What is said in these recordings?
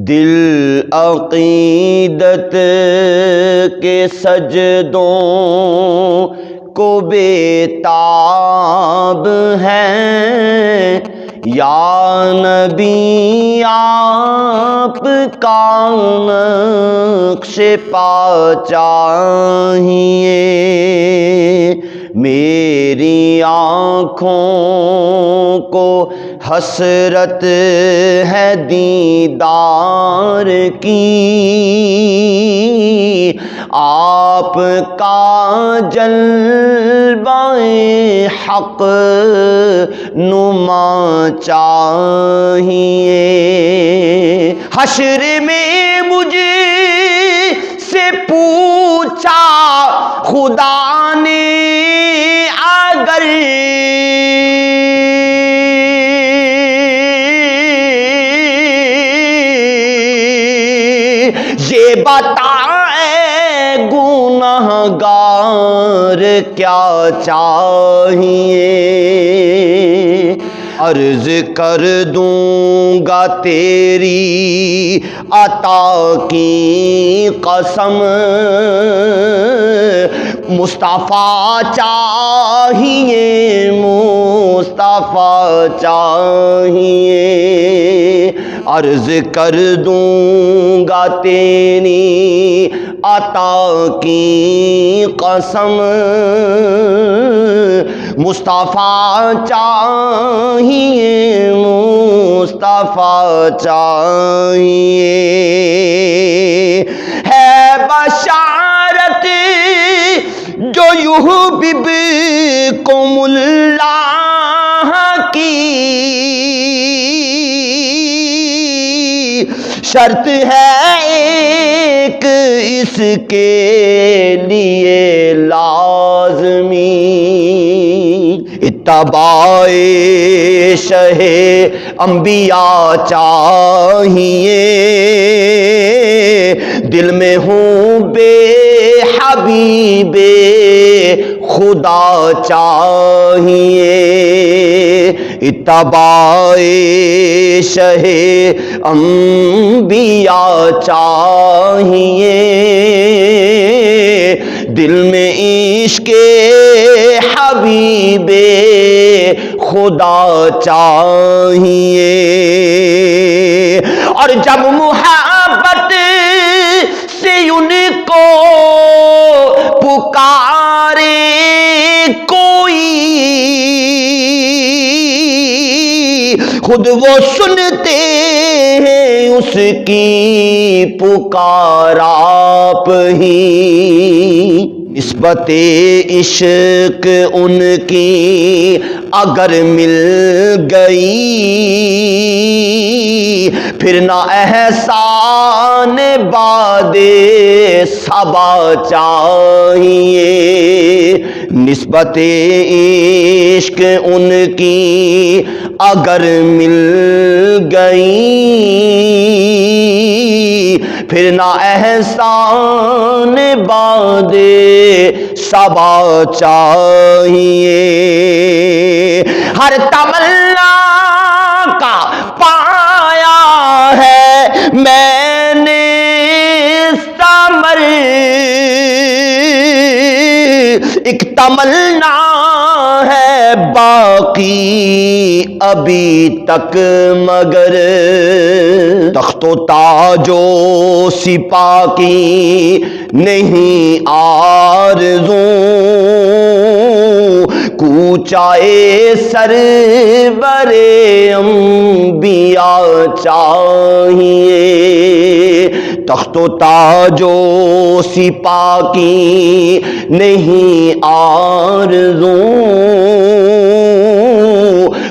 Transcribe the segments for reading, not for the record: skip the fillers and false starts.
دل عقیدت کے سجدوں کو بے تاب ہے، یا نبی آپ کا نقش پا چاہیے، میری آنکھوں کو حسرت ہے دیدار کی، آپ کا جلوہ حق نما چاہیے، حشر میں مجھ سے پوچھا خدا نے اگر یہ بتائے گنہگار کیا چاہیے، عرض کر دوں گا تیری عطا کی قسم، مصطفیٰ چاہیے، مصطفیٰ چاہیے، عرض کر دوں گا تیری عطا کی قسم، مصطفیٰ چاہیے، مصطفیٰ چاہیے، ہے بشارت جو یحببکم اللہ کی، شرط ہے ایک اس کے لیے لازمی، اتباع شہ انبیاء چاہیے، دل میں ہوں بے حبیب خدا چاہیے، اتباع شہ انبیاء چاہیے، دل میں عشق حبیب خدا چاہیے، اور جب محبت سے ان کو پکارے کوئی، خود وہ سنتے ہیں اس کی پکار آپ ہی، نسبت عشق ان کی اگر مل گئی، پھر نہ احسان باد صبا چاہیے، نسبت عشق ان کی اگر مل گئی، پھر نہ احسان باد صبا چاہیے، ہر تمنا کا پایا ہے میں نے ثمر، ایک تمنا ہے باقی ابھی تک مگر، تخت و تاج و سپاہ کی نہیں آرزو، کوچائے سرور انبیاء چاہیے، تخت و تاج و سپاہ کی نہیں آرزو،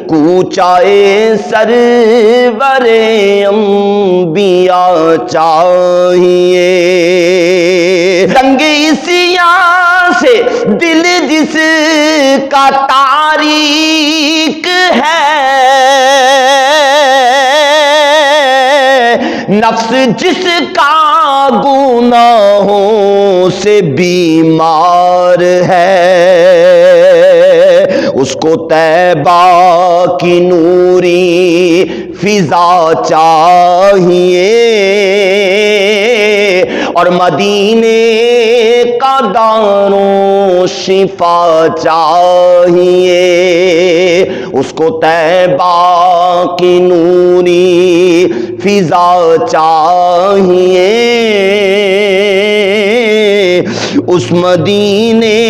کوچائے سرور انبیاء چاہیے، رنگ عصیاں سے دل جس کا تاریک ہے، نفس جس کا گناہوں سے بیمار ہے، اس کو طیبہ کی نوری فضا چاہیے، اور مدینے کا دارو شفا چاہیے، اس کو طیبہ کی نوری فضا چاہیے، اس مدینے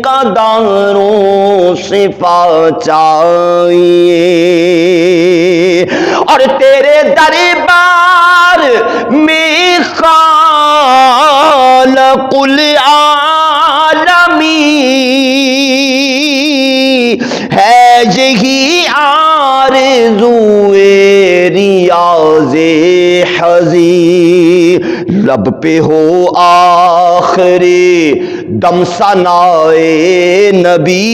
کا دارو شفا چاہیے، اور تیرے دربار میں خالق العالمین ہے یہی آرزوئے ریاض حضی، لب پہ ہو آخری دم ثنائے نبی،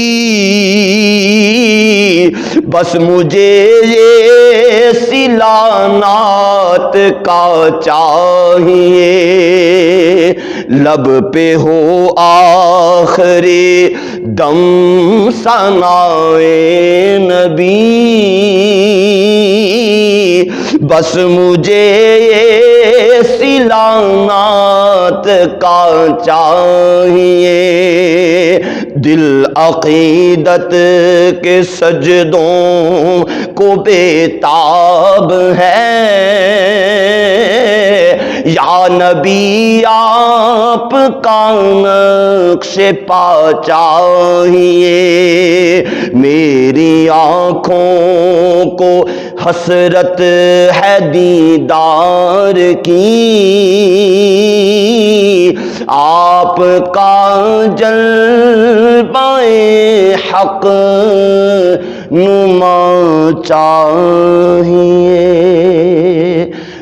بس مجھے یہ صلہ نعت کا چاہیے، لب پہ ہو آخری دم ثنائے نبی، بس مجھے یہ صلہ نعت کا چاہیے، دل عقیدت کے سجدوں کو بےتاب ہے، یا نبی آپ کا نقش پا چاہیے، میری آنکھوں کو حسرت ہے دیدار کی، آپ کا جلوہ حق نما چاہیے۔